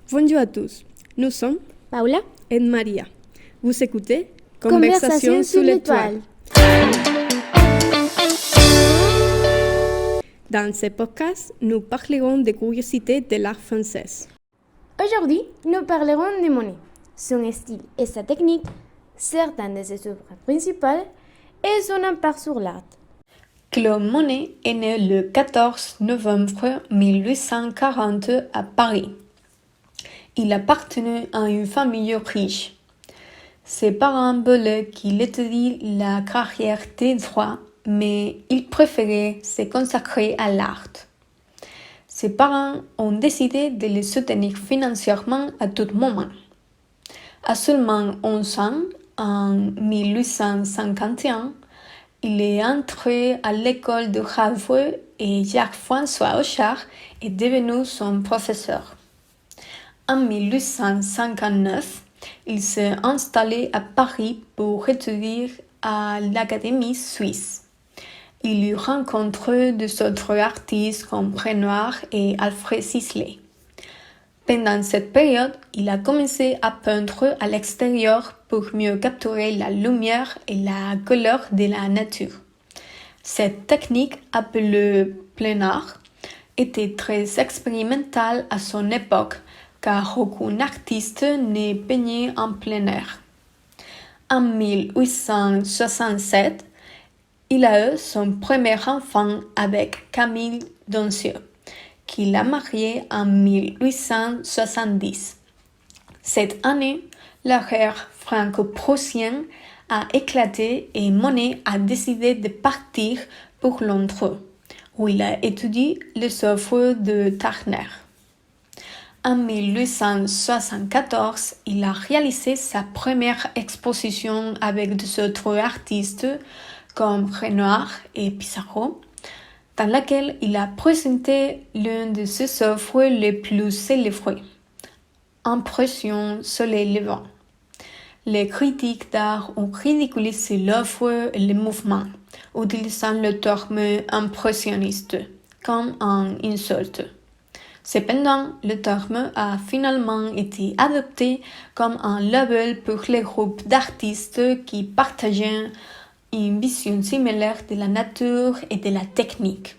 Bonjour à tous, nous sommes Paula et Maria. Vous écoutez Conversation sous l'étoile. Dans ce podcast, nous parlerons des curiosités de l'art français. Aujourd'hui, nous parlerons de Monet, son style et sa technique, certaines de ses œuvres principales et son impact sur l'art. Claude Monet est né le 14 novembre 1840 à Paris. Il appartenait à une famille riche. Ses parents voulaient qu'il étudie la carrière des droits, mais il préférait se consacrer à l'art. Ses parents ont décidé de le soutenir financièrement à tout moment. À seulement 11 ans, en 1851, il est entré à l'école de Havre et Jacques-François Auchard est devenu son professeur. En 1859, il s'est installé à Paris pour étudier à l'Académie suisse. Il y rencontre des autres artistes comme Renoir et Alfred Sisley. Pendant cette période, il a commencé à peindre à l'extérieur pour mieux capturer la lumière et la couleur de la nature. Cette technique, appelée plein art, était très expérimentale à son époque, car aucun artiste ne peignait en plein air. En 1867, il a eu son premier enfant avec Camille Doncieux, qu'il a marié en 1870. Cette année, la guerre franco-prussienne a éclaté et Monet a décidé de partir pour Londres, où il a étudié les œuvres de Turner. En 1874, il a réalisé sa première exposition avec des autres artistes comme Renoir et Pissarro, dans laquelle il a présenté l'une de ses œuvres les plus célèbres, Impression Soleil Levant. Les critiques d'art ont ridiculisé l'œuvre et le mouvement, utilisant le terme impressionniste comme un insulte. Cependant, le terme a finalement été adopté comme un label pour les groupes d'artistes qui partageaient une vision similaire de la nature et de la technique.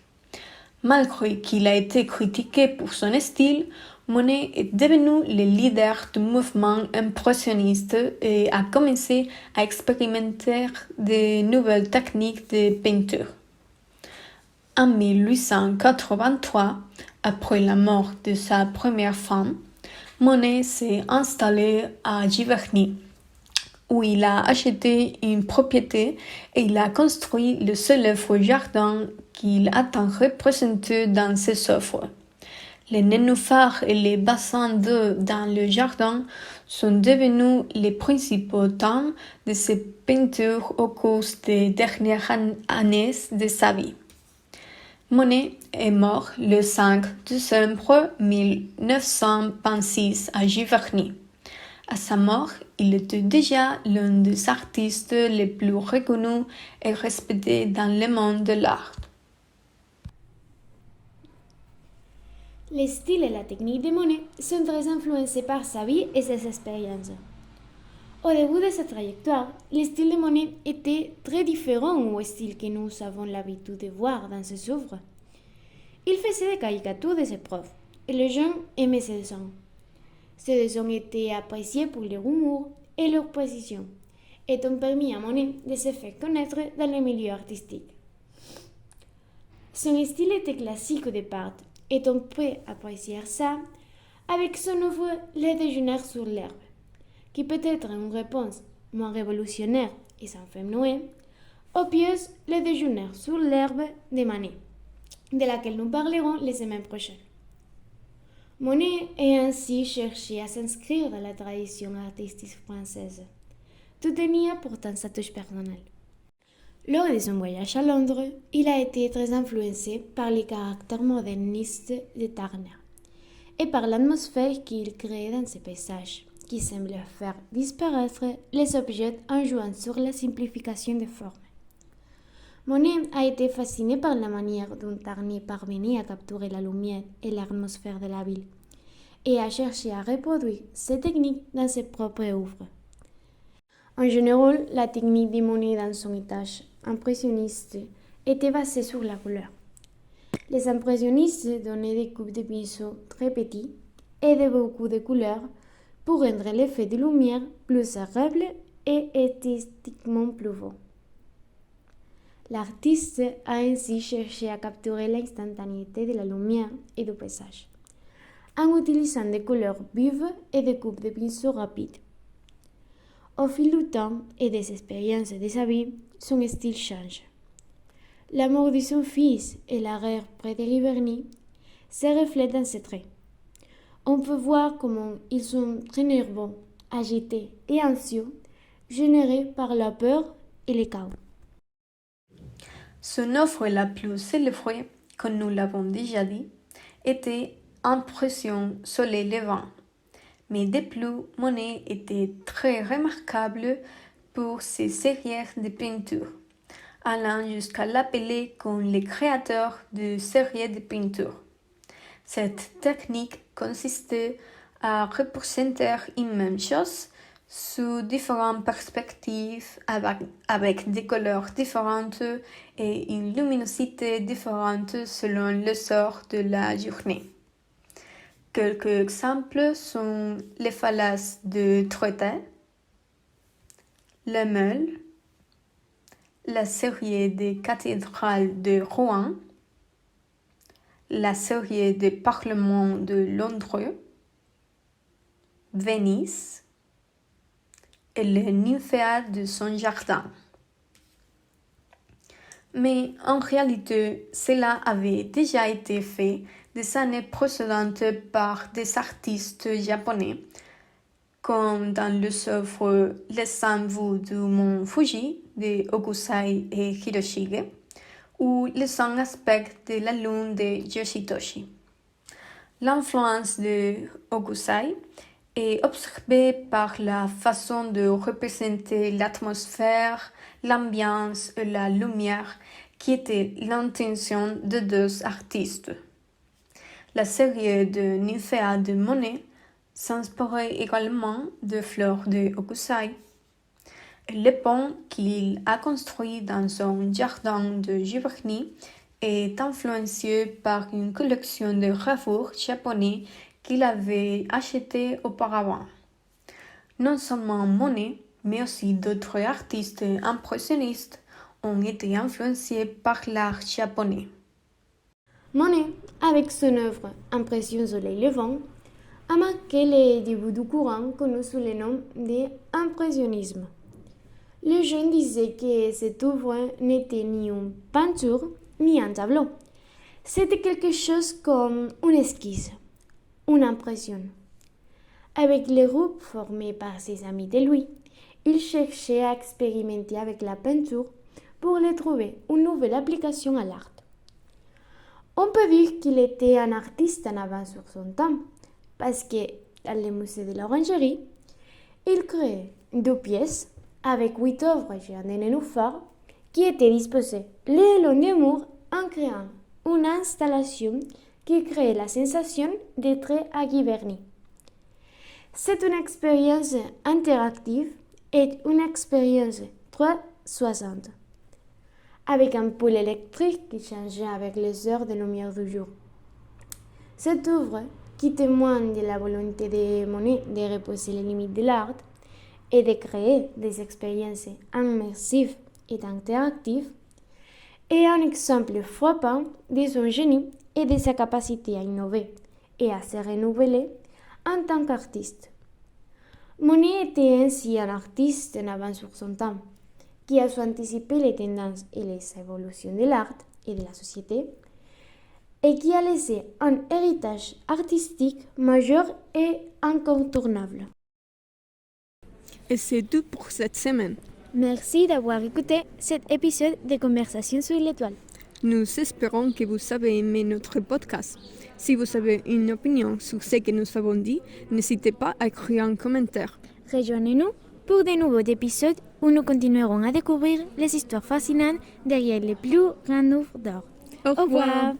Malgré qu'il a été critiqué pour son style, Monet est devenu le leader du mouvement impressionniste et a commencé à expérimenter de nouvelles techniques de peinture. En 1883, après la mort de sa première femme, Monet s'est installé à Giverny, où il a acheté une propriété et il a construit le célèbre jardin qu'il a tant représenté dans ses œuvres. Les nénuphars et les bassins d'eau dans le jardin sont devenus les principaux thèmes de ses peintures au cours des dernières années de sa vie. Monet est mort le 5 décembre 1926 à Giverny. À sa mort, il était déjà l'un des artistes les plus reconnus et respectés dans le monde de l'art. Le style et la technique de Monet sont très influencés par sa vie et ses expériences. Au début de sa trajectoire, le style de Monet était très différent au style que nous avons l'habitude de voir dans ses œuvres. Il faisait des caricatures de ses profs et les gens aimaient ses dessins. Ces dessins étaient appréciés pour leur humour et leur précision, et ont permis à Monet de se faire connaître dans le milieu artistique. Son style était classique au départ, et on peut apprécier ça avec son œuvre Le déjeuner sur l'herbe, qui peut être une réponse moins révolutionnaire et sans femme Noé aux pièces Le déjeuner sur l'herbe de Manet, de laquelle nous parlerons les semaines prochaines. Monet a ainsi cherché à s'inscrire dans la tradition artistique française, tout en y apportant sa touche personnelle. Lors de son voyage à Londres, il a été très influencé par les caractères modernistes de Turner et par l'atmosphère qu'il créait dans ses paysages, qui semblait faire disparaître les objets en jouant sur la simplification des formes. Monet a été fasciné par la manière dont Turner parvenait à capturer la lumière et l'atmosphère de la ville, et a cherché à reproduire ces techniques dans ses propres œuvres. En général, la technique de Monet dans son étage impressionniste était basée sur la couleur. Les impressionnistes donnaient des coupes de pinceau très petits et de beaucoup de couleurs pour rendre l'effet de lumière plus agréable et esthétiquement plus beau. L'artiste a ainsi cherché à capturer l'instantanéité de la lumière et du paysage, en utilisant des couleurs vives et des coupes de pinceau rapides. Au fil du temps et des expériences de sa vie, son style change. L'amour de son fils et la guerre près de Giverny se reflètent dans ses traits. On peut voir comment ils sont très nerveux, agités et anxieux, générés par la peur et le chaos. Son œuvre la plus célèbre, comme nous l'avons déjà dit, était Impression soleil levant. Mais de plus, Monet était très remarquable pour ses séries de peintures, allant jusqu'à l'appeler comme le créateur de séries de peintures. Cette technique consistait à représenter une même chose sous différentes perspectives avec des couleurs différentes et une luminosité différente selon le sort de la journée. Quelques exemples sont les falaises de Troyes, le Meule, la série des cathédrales de Rouen, la série des parlements de Londres, Venise et le nymphéa de son jardin. Mais en réalité, cela avait déjà été fait des années précédentes par des artistes japonais, comme dans les œuvres Les 100 vues du mont Fuji de Hokusai et Hiroshige, ou Les 100 aspects de la lune de Yoshitoshi. L'influence de Hokusai est observée par la façon de représenter l'atmosphère, l'ambiance et la lumière qui était l'intention de deux artistes. La série de nymphéas de Monet s'inspirait également de fleurs de Hokusai. Le pont qu'il a construit dans son jardin de Giverny est influencé par une collection de gravures japonais qu'il avait achetées auparavant. Non seulement Monet, mais aussi d'autres artistes impressionnistes ont été influencés par l'art japonais. Monet, avec son œuvre Impression soleil levant, a marqué les débuts du courant connu sous le nom d'impressionnisme. Les gens disaient que cette œuvre n'était ni une peinture ni un tableau. C'était quelque chose comme une esquisse, une impression. Avec les groupes formés par ses amis de lui, il cherchait à expérimenter avec la peinture pour lui trouver une nouvelle application à l'art. On peut dire qu'il était un artiste en avance sur son temps, parce que dans le musée de l'Orangerie, il créait 2 pièces avec 8 œuvres géantes de nénuphars qui étaient disposées le long des murs en créant une installation qui créait la sensation d'être à Giverny. C'est une expérience interactive et une expérience 360, avec un pool électrique qui changeait avec les heures de lumière du jour. Cette œuvre, qui témoigne de la volonté de Monet de repousser les limites de l'art et de créer des expériences immersives et interactives, est un exemple frappant de son génie et de sa capacité à innover et à se renouveler en tant qu'artiste. Monet était ainsi un artiste en avance sur son temps, qui a su anticiper les tendances et les évolutions de l'art et de la société, et qui a laissé un héritage artistique majeur et incontournable. Et c'est tout pour cette semaine. Merci d'avoir écouté cet épisode de Conversation sur l'étoile. Nous espérons que vous avez aimé notre podcast. Si vous avez une opinion sur ce que nous avons dit, n'hésitez pas à écrire un commentaire. Rejoignez-nous pour de nouveaux épisodes où nous continuerons à découvrir les histoires fascinantes derrière les plus grandes œuvres d'art. Au revoir.